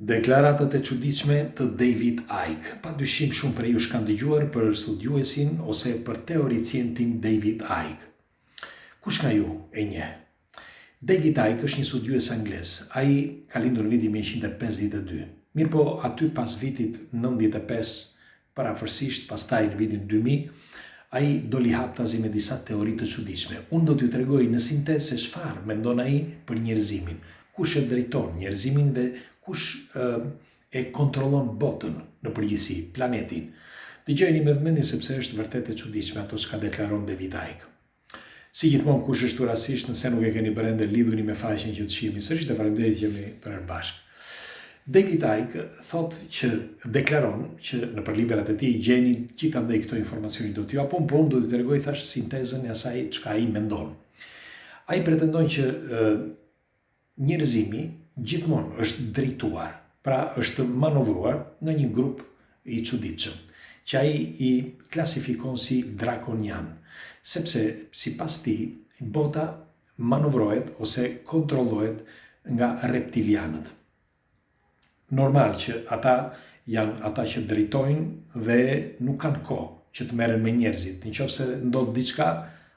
Deklaratat e çuditshme të David Icke. Padyshim shumë prej jush kanë dëgjuar për studiuesin ose për teoricien tim David Icke. Kush nga ju e njeh? David Icke është një studiues anglez. Ai ka lindur në vitin 1952. Mirë po, aty pas vitit 95, parafërsisht, pastaj në vitin 2000, ai doli haptazi me disa teori të çuditshme. Unë do t'ju tregoj në sintezë se çfarë mendon ai për njerëzimin. Kush e drejton njerëzimin dhe kush e kontrollon botën në përgjithësi, planetin. Dëgjojeni me vëmendje sepse është vërtet e çuditshme ato çka deklaron David Icke. Si gjithmonë kush është rastisht, nëse nuk e keni bërë ende, lidhuni me faqen që të shihemi sërish dhe faleminderit që jemi bashkë. David Icke deklaron që në librat e tij gjeni gjithandaj këto informacione do t'ju japun, por unë do t'ju tregoj thash sintezën e asaj çka ai mendon. Ai pretendon që njerëzimi gjithmonë është drejtuar, pra është manovruar në një grup i çuditshëm, që ai i klasifikon si drakonian, sepse sipas tij bota manovrohet ose kontrollohet nga reptilianët. Normal që ata janë ata që drejtojnë dhe nuk kanë kohë që të merren me njerëzit. Nëse ndodh diçka,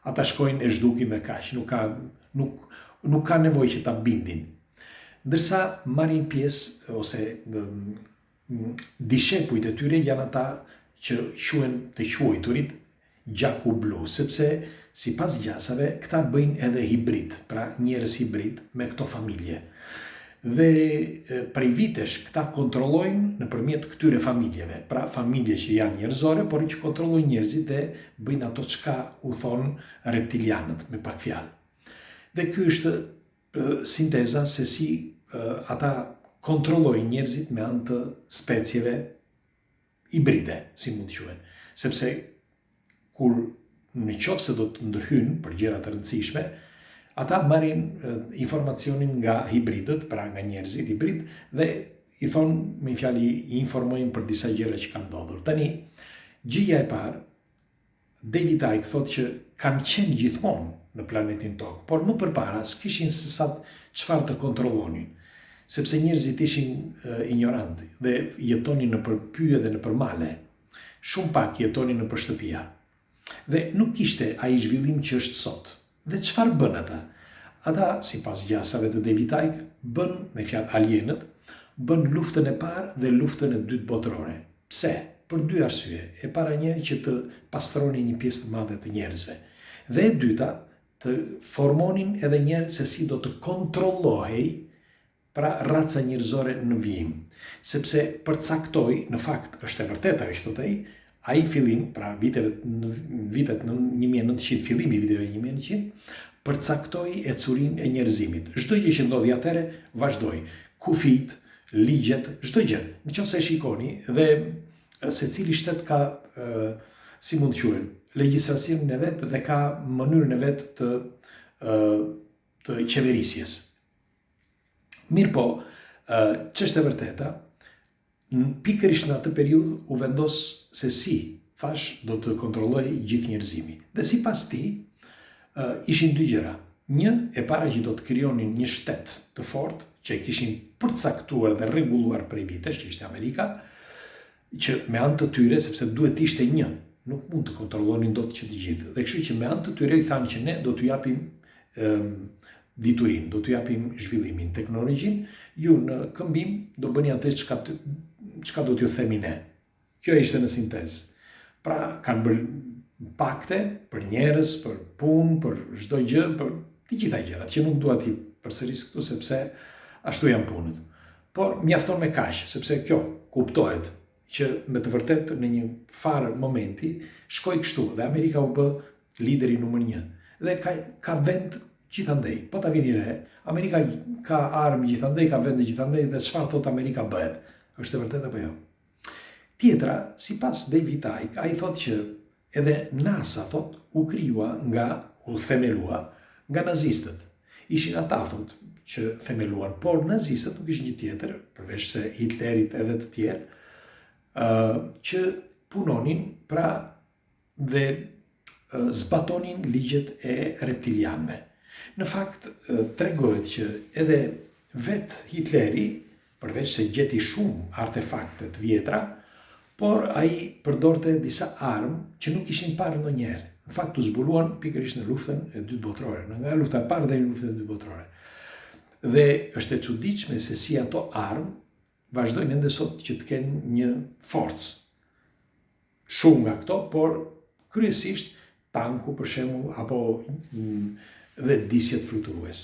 ata shkojnë e zhdukin dhe kaq, nuk ka nevojë që ta bindin. Ndërsa marrin pjesë ose dishepujt e tyre janë ata që quhen të quajturit gjaku blu, sepse sipas gjasave këta bëjnë edhe hibrid, pra njerëz hibrid me këto familje. Dhe prej vitesh këta kontrollojnë nëpërmjet këtyre familjeve, pra familje që janë njerëzore, por që kontrollojnë njerëzit dhe bëjnë ato çka u thon reptilianët me pak fjalë. Dhe ky është sinteza se si ata kontrollojnë njerëzit me anë të specieve hibride, si mund të quhen. Sepse kur në qoftë se do të ndërhyjnë për gjëra të rëndësishme, ata marrin informacionin nga hibridët, pra nga njerëzit hibrid, dhe i thonë, me një fjalë, i informojnë për disa gjëra që kanë ndodhur. Tani, gjëja e parë, David Icke thotë që kanë qenë gjithmonë në planetin Tokë, por më përpara s'kishin se sa çfarë të kontrollonin, sepse njerëzit ishin ignorantë dhe jetonin nëpër pyje dhe nëpër male. Shumë pak jetonin nëpër shtëpia. Dhe nuk kishte ai zhvillim që është sot. Dhe çfarë bën ata? Ata, sipas gjasave të David Icke, bën, me fjalë alienët, bën luftën e parë dhe luftën e dytë botërore. Pse? Për dy arsye. E para njëri që të pastronin një pjesë të madhe të njerëzve. Dhe e dyta, të formonin edhe njerëz se si do të kontrollohej pra raca njerëzore në vijim. Sepse përcaktoi, në fakt është e vërtetë ajo që thotë ai fillim, pra vitet në 1900, fillimi i viteve 1900, përcaktoi ecurinë e njerëzimit. Çdo gjë që ndodhi atëherë vazhdoi. Kufit, ligjet, çdo gjë. Nëse e shikoni dhe secili shtet ka, si mund të quhen, legjislacionin e vet dhe ka mënyrën e vet të qeverisjes. Mirë po, ç'është e vërteta, pikërisht në atë periudhë u vendos se si, thash, do të kontrolloj gjithë njerëzimi. Dhe sipas tij, ishin dy gjëra. Një, e para që do të krijonin një shtet të fortë, që e kishin përcaktuar dhe rregulluar prej vitesh, që ishte Amerika, që me anë të tyre, sepse duhet të ishte një, nuk mund të kontrollonin dot që të gjithë. Dhe kështu që me anë të tyre i thanë që ne do t'ju japim diturin, do t'ju japim zhvillimin, teknologjin, ju në këmbim do bëni atë çka do t'ju themi ne. Kjo ishte në sintezë. Pra, kanë bërë pakte për njerëz, për punë, për çdo gjë, për të gjitha gjërat, që nuk dua t'i përsëris këtu sepse ashtu janë punët. Por mjafton me kaq, sepse kjo kuptohet që me të vërtetë në një farë momenti shkoi kështu dhe Amerika u bë lideri numër 1. Dhe ka vend gjithandej. Po ta vini re, Amerika ka armë gjithandej, ka vende gjithandej dhe çfarë thot Amerika bëhet. Është e vërtetë apo jo? Tjetra, sipas David Icke, ai thotë që edhe NASA thotë u krijua u themelua nga nazistët. Ishin ata thotë që themeluan, por nazistët nuk ishin gjë tjetër, përveç se Hitlerit edhe të tjerë, që punonin pra dhe zbatonin ligjet e reptilianëve. Në fakt, tregohet që edhe vetë Hitleri, përveç se gjeti shumë artefakte të vjetra, por ai përdorte disa armë që nuk ishin parë ndonjëherë. Në fakt u zbuluan pikërisht në luftën e dytë botërore, nga lufta e parë deri në luftën e dytë botërore. Dhe është e çuditshme se si ato armë vazhdojnë ende sot që të kenë një forcë. Shumë nga këto, por kryesisht tanku për shembull apo dhe disjet fluturues.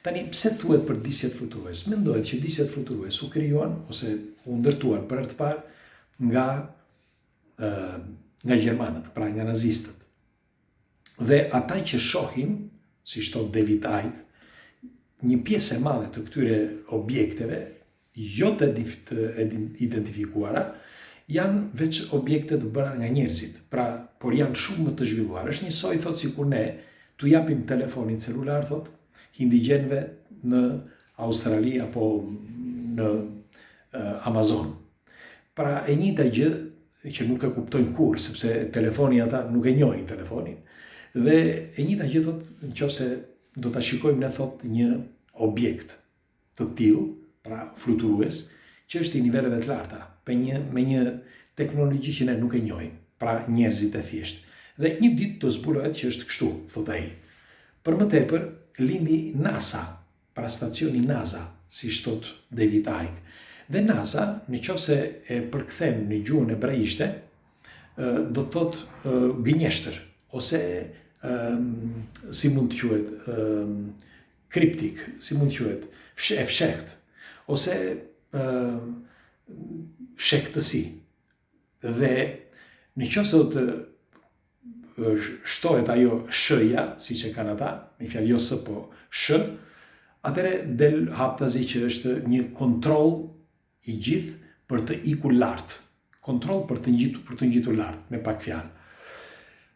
Tani pse thuhet për disjet fluturues? Mendohet që disjet fluturues u krijuan ose u ndërtuan për herë të parë nga gjermanët, pra nga nazistët. Dhe ata që shohin, si thot David Icke, një pjesë e madhe të këtyre objekteve, jo të identifikuara, janë veç objekte të bëra nga njerëzit, pra, por janë shumë më të zhvilluar. Është njësoj, thot, si kur ne, tu japim telefonin celular, thot, indigjenëve në Australi apo në Amazon. Pra, e njëjta gjë që nuk e kuptojnë kur, sepse telefoni ata nuk e njohin telefonin, dhe e njëjta gjë, thot, nëse do ta shikojmë ne, thot, një objekt të tillë, pra fluturues, që është i niveleve të larta, me një teknologji që ne nuk e njohim, pra njerëzit e thjesht. Dhe një ditë do zbulohet që është kështu, thot ai. Për më tepër, lindi NASA, pra stacioni NASA, si thot David Icke. Dhe NASA, nëse e përkthen në gjuhën hebraishte, do të thot gënjeshtër, ose si mund të quhet, kriptik, si mund të quhet, e fshehtë, ose fshehtësi. Dhe nëse do të shtohet ajo sh-ja, siç e kanë ata, me fjalë jo s, po sh, atëre del haptazi që është një kontroll i gjithë për të ikur lart. Kontroll për të ngjitur lart, me pak fjalë.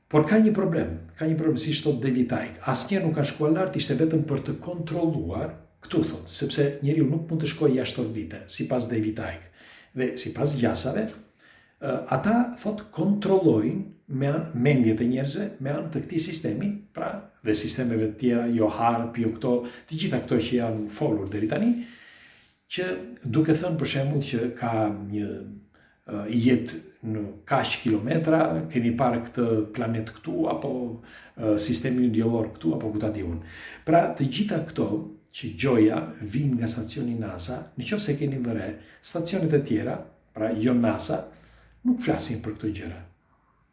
Por ka një problem, si thot David Icke. Asnjëherë nuk ka shkuar lart, ishte vetëm për të kontrolluar, këtu thot, sepse njeriu nuk mund të shkojë jashtë orbite, sipas David Icke. Dhe sipas gjasave, ata thot kontrollojnë me anë mendjet e njerëzve me anë të këtij sistemi, pra dhe sistemeve të tjera, jo harp, jo këto, të gjitha këto që janë folur deri tani, që duke thënë për shembull që ka një jetë në kaq kilometra, keni parë këtë planet këtu, apo sistemi diellor këtu, apo ku ta di unë. Pra të gjitha këto që gjoja vinë nga stacioni NASA, nëse keni vëre, stacionet e tjera, pra jo NASA, nuk flasin për këto gjëra.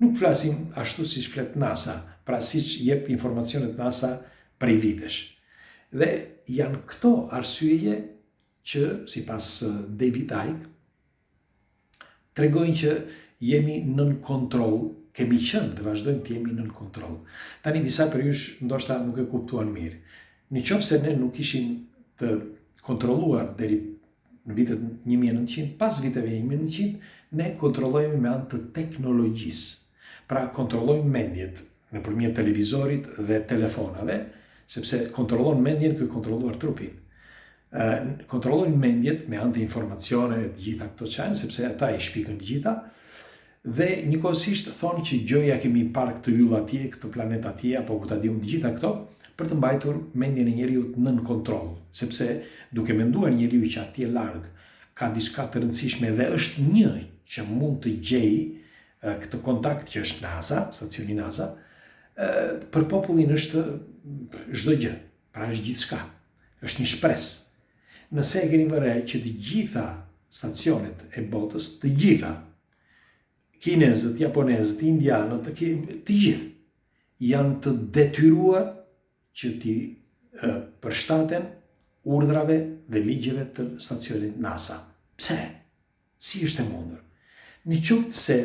Nuk flasin ashtu siç flet NASA, pra siç jep informacionet NASA prej vitesh. Dhe janë këto arsyeje që, sipas David Icke, tregojnë që jemi nën kontroll, kemi qenë dhe vazhdojmë të jemi nën kontroll. Tani disa për jush ndoshta nuk e kuptuan mirë. Nëse ne nuk ishim të kontrolluar deri në vitet 1900, pas viteve 1900, ne kontrollojmë me anë të teknologjisë. Pra kontrollojmë mendjet nëpërmjet televizorit dhe telefonave, sepse kontrollon mendjen që kontrolluar trupin. Kontrollojnë mendjet me anë të informacione të gjitha këto çajnë, sepse ata i shpikën të gjitha, dhe njëkohësisht thonë që gjoja kemi parë këtë yll atje, këtë planet atje, apo ku ta diun të gjitha këto, për të mbajtur mendjen e njeriut nën kontroll, sepse duke menduar njeriu që atje larg ka diçka të rëndësishme dhe është një që mund të gjej këtë kontakt që është NASA, stacioni NASA, për popullin është çdo gjë, pra është gjithçka, është një shpresë. Nëse e keni vëre që të gjitha stacionet e botës, të gjitha, kinezët, japonezët, indianët, të gjithë, janë të detyruar që t'i përshtaten urdhrave dhe ligjeve të stacionit NASA. Pse? Si është e mundur? Nëse se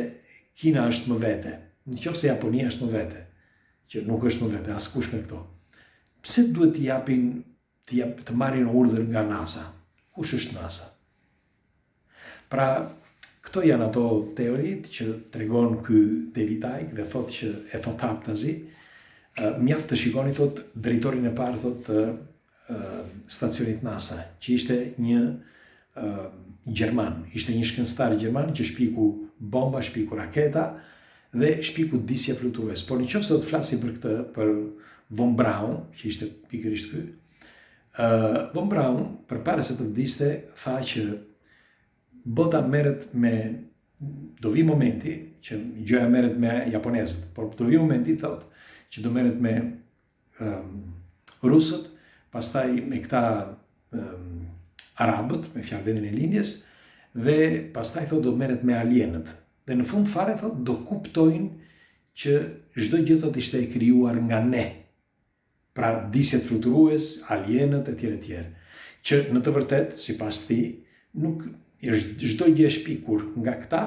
Kina është më vete, nëse Japonia është më vete, që nuk është më vete, askush me këto, pse duhet të marrin urdhër nga NASA? Kush është NASA? Pra, këto janë ato teoritë që tregon ky David Icke dhe thotë që e thot haptazi, mjaft të shikoni, thot, drejtorin e parë, thot, stacionit NASA, që ishte një Gjerman, ishte një shkencëtar gjerman që shpiku bomba, shpiku raketa dhe shpiku disje fluturues. Por nëse do të flasim për këtë, për Von Braun, që ishte pikërisht ky, Von Braun, përpara se të vdiste, tha që bota merret me, do vi momenti që gjëja merret me japonezët, por do vi momenti thot që do merret me rusët, pastaj me këta arabët, me fjalë vendin e lindjes, dhe pastaj thot do merret me alienët. Dhe në fund fare thot do kuptojnë që çdo gjë thot ishte e krijuar nga ne. Pra disjet fluturues, alienët etj etj. Që në të vërtetë, sipas tij, nuk çdo gjë e shpikur nga këta,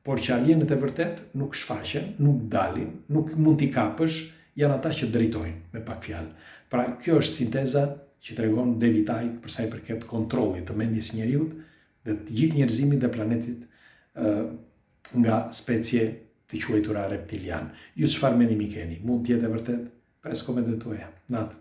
por që alienët e vërtet nuk shfaqen, nuk dalin, nuk mund t'i kapësh, janë ata që drejtojnë, me pak fjalë. Pra kjo është sinteza që tregon David Icke për sa i përket kontrollit të mendjes së njeriut dhe të gjithë njerëzimit dhe planetit nga specie të quajtura reptilian. Ju çfarë mendimi keni? Mund të jetë e vërtet? Pres komentet tuaja. Natë.